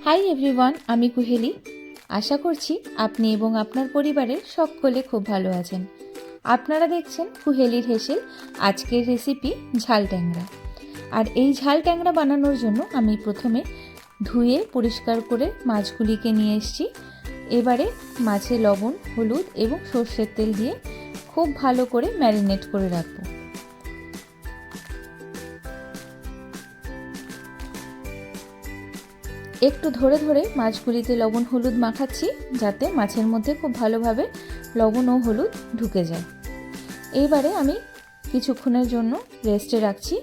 Hi everyone, আমি কুহেলি। আশা করছি আপনি এবং আপনার পরিবারের সকলে খুব ভালো আছেন। আপনারা দেখছেন কুহেলির হেসেল। আজকের রেসিপি ঝাল ট্যাংরা। আর এই ঝাল ট্যাংরা বানানোর জন্য আমি প্রথমে ধুয়ে পরিষ্কার করে মাছগুলিকে নিয়ে এসেছি। এবারে মাছে লবণ, হলুদ এবং সর্ষের তেল দিয়ে খুব ভালো করে ম্যারিনেট করে রাখবো। একটু ধরে ধরে মাছগুলিতে লবণ হলুদ মাখাচ্ছি, যাতে মাছের মধ্যে খুব ভালোভাবে লবণ ও হলুদ ঢুকে যায়। এইবারে আমি কিছুক্ষণের জন্য রেস্টে রাখছি।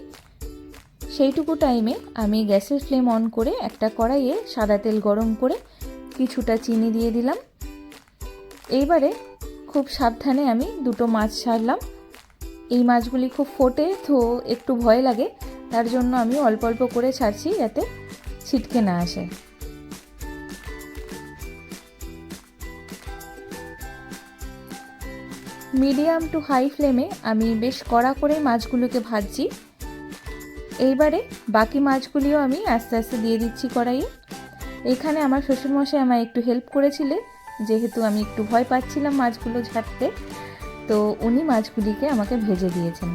সেইটুকু টাইমে আমি গ্যাসের ফ্লেম অন করে একটা কড়াইয়ে সাদা তেল গরম করে কিছুটা চিনি দিয়ে দিলাম। এইবারে খুব সাবধানে আমি দুটো মাছ ছাড়লাম। এই মাছগুলি খুব ফোটে, তো একটু ভয় লাগে, তার জন্য আমি অল্প অল্প করে ছাড়ছি যাতে ছিটকে না আসে। মিডিয়াম টু হাই ফ্লেমে আমি বেশ কড়া করে মাছগুলোকে ভাজছি। এইবারে বাকি মাছগুলিও আমি আস্তে আস্তে দিয়ে দিচ্ছি কড়াইয়ে। এখানে আমার শ্বশুরমশাই আমায় একটু হেল্প করেছিলে, যেহেতু আমি একটু ভয় পাচ্ছিলাম মাছগুলো ছাড়তে, তো উনি মাছগুলিকে আমাকে ভেজে দিয়েছেন।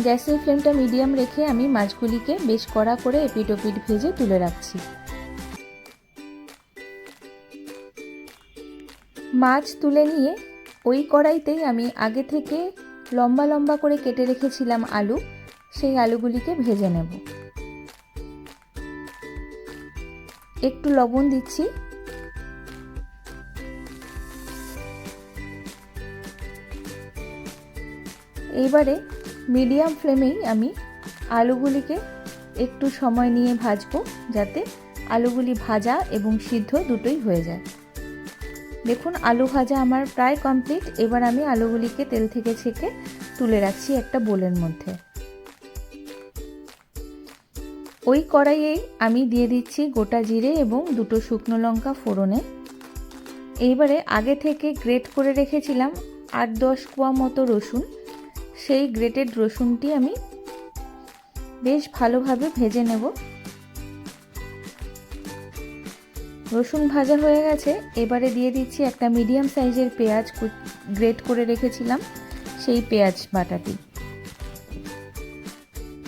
গ্যাসের ফ্লেমটা মিডিয়াম রেখে আমি মাছগুলিকে বেশ কড়া করে এপিট ওপিট ভেজে তুলে রাখছি। মাছ তুলে নিয়ে ওই কড়াইতেই আমি আগে থেকে লম্বা লম্বা করে কেটে রেখেছিলাম আলু, সেই আলুগুলিকে ভেজে নেব। একটু লবণ দিচ্ছি। এইবারে মিডিয়াম ফ্লেমেই আমি আলুগুলিকে একটু সময় নিয়ে ভাজবো, যাতে আলুগুলি ভাজা এবং সিদ্ধ দুটোই হয়ে যায়। দেখুন, আলু ভাজা আমার প্রায় কমপ্লিট। এবার আমি আলুগুলিকে তেল থেকে ছেঁকে তুলে রাখছি একটা বোলের মধ্যে। ওই কড়াইয়েই আমি দিয়ে দিচ্ছি গোটা জিরে এবং দুটো শুকনো লঙ্কা ফোড়নে। এইবারে আগে থেকে গ্রেট করে রেখেছিলাম 8-10 কোয়া মতো রসুন, সেই গ্রেটেড রসুনটি আমি বেশ ভালোভাবে ভেজে নেব। রসুন ভাজা হয়ে গেছে। এবারে দিয়ে দিচ্ছি একটা মিডিয়াম সাইজের পেঁয়াজ গ্রেট করে রেখেছিলাম, সেই পেঁয়াজ বাটাটি।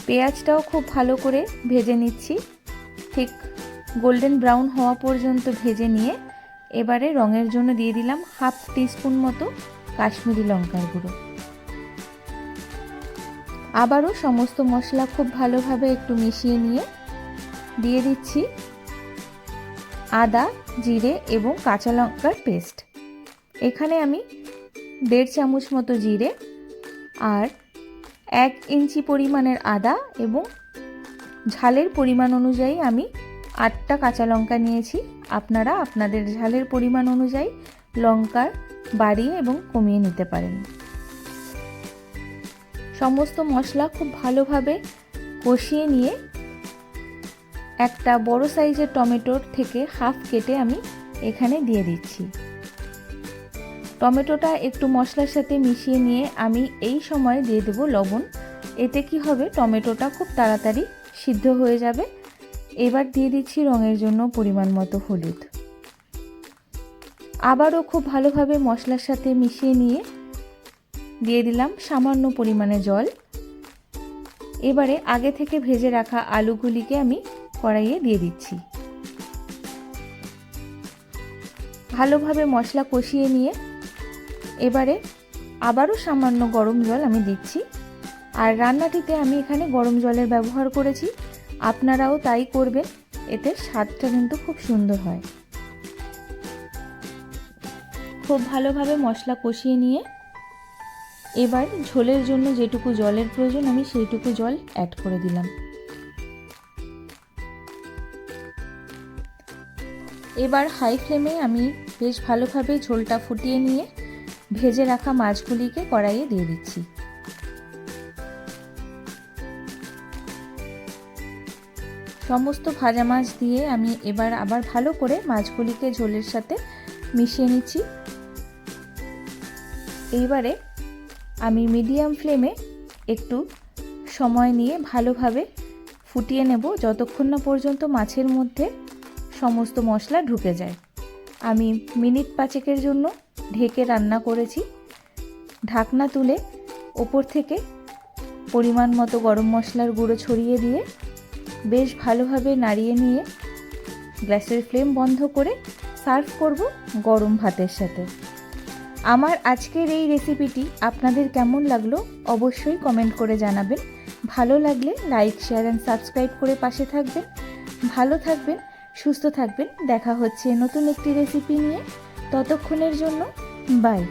পেঁয়াজটাও খুব ভালো করে ভেজে নিচ্ছি, ঠিক গোল্ডেন ব্রাউন হওয়া পর্যন্ত ভেজে নিয়ে এবারে রঙের জন্য দিয়ে দিলাম 1/2 টিস্পুন মতো কাশ্মীরি লঙ্কার গুঁড়ো। আবারও সমস্ত মশলা খুব ভালোভাবে একটু মিশিয়ে নিয়ে দিয়ে দিচ্ছি আদা, জিরে এবং কাঁচা লঙ্কার পেস্ট। এখানে আমি 1.5 চামচ মতো জিরে আর 1 ইঞ্চি পরিমাণের আদা এবং ঝালের পরিমাণ অনুযায়ী আমি 8টা কাঁচা লঙ্কা নিয়েছি। আপনারা আপনাদের ঝালের পরিমাণ অনুযায়ী লঙ্কার বাড়িয়ে এবং কমিয়ে নিতে পারেন। সমস্ত মশলা খুব ভালোভাবে কষিয়ে নিয়ে একটা বড় সাইজের টমেটোর থেকে হাফ কেটে আমি এখানে দিয়ে দিচ্ছি। টমেটোটা একটু মশলার সাথে মিশিয়ে নিয়ে আমি এই সময় দিয়ে দেব লবণ। এতে কি হবে, টমেটোটা খুব তাড়াতাড়ি সিদ্ধ হয়ে যাবে। এবার দিয়ে দিচ্ছি রঙের জন্য পরিমাণ মতো হলুদ। আবারও খুব ভালোভাবে মশলার সাথে মিশিয়ে নিয়ে দিয়ে দিলাম সামান্য পরিমাণে জল। এবারে আগে থেকে ভেজে রাখা আলুগুলিকে আমি কড়াইয়ে দিয়ে দিচ্ছি। ভালোভাবে মশলা কষিয়ে নিয়ে এবারে আবারও সামান্য গরম জল আমি দিচ্ছি। আর রান্নাটিতে আমি এখানে গরম জলের ব্যবহার করেছি, আপনারাও তাই করবেন, এতে স্বাদটা কিন্তু খুব সুন্দর হয়। খুব ভালোভাবে মশলা কষিয়ে নিয়ে এবার ঝোলের জন্য যেটুকু জলের প্রয়োজন আমি সেইটুকু জল অ্যাড করে দিলাম। এবার হাই ফ্লেমে আমি বেশ ভালোভাবে ঝোলটা ফুটিয়ে নিয়ে ভেজে রাখা মাছগুলিকে কড়াইয়ে দিয়ে দিচ্ছি। সমস্ত ভাজা মাছ দিয়ে আমি এবার আবার ভালো করে মাছগুলিকে ঝোলের সাথে মিশিয়ে নিচ্ছি। এইবারে আমি মিডিয়াম ফ্লেমে একটু সময় নিয়ে ভালোভাবে ফুটিয়ে নেব যতক্ষণ না পর্যন্ত মাছের মধ্যে সমস্ত মশলা ঢুকে যায়। আমি মিনিট 5 জন্য ঢেকে রান্না করেছি। ঢাকনা তুলে ওপর থেকে পরিমাণ মতো গরম মশলার গুঁড়ো ছড়িয়ে দিয়ে বেশ ভালোভাবে নাড়িয়ে নিয়ে গ্যাসের ফ্লেম বন্ধ করে সার্ভ করব গরম ভাতের সাথে। আমার আজকের এই রেসিপিটি আপনাদের কেমন লাগলো অবশ্যই কমেন্ট করে জানাবেন। ভালো লাগলে লাইক, শেয়ার অ্যান্ড সাবস্ক্রাইব করে পাশে থাকবেন। ভালো থাকবেন, সুস্থ থাকবেন। দেখা হচ্ছে নতুন একটি রেসিপি নিয়ে। ততক্ষণের জন্য বাই।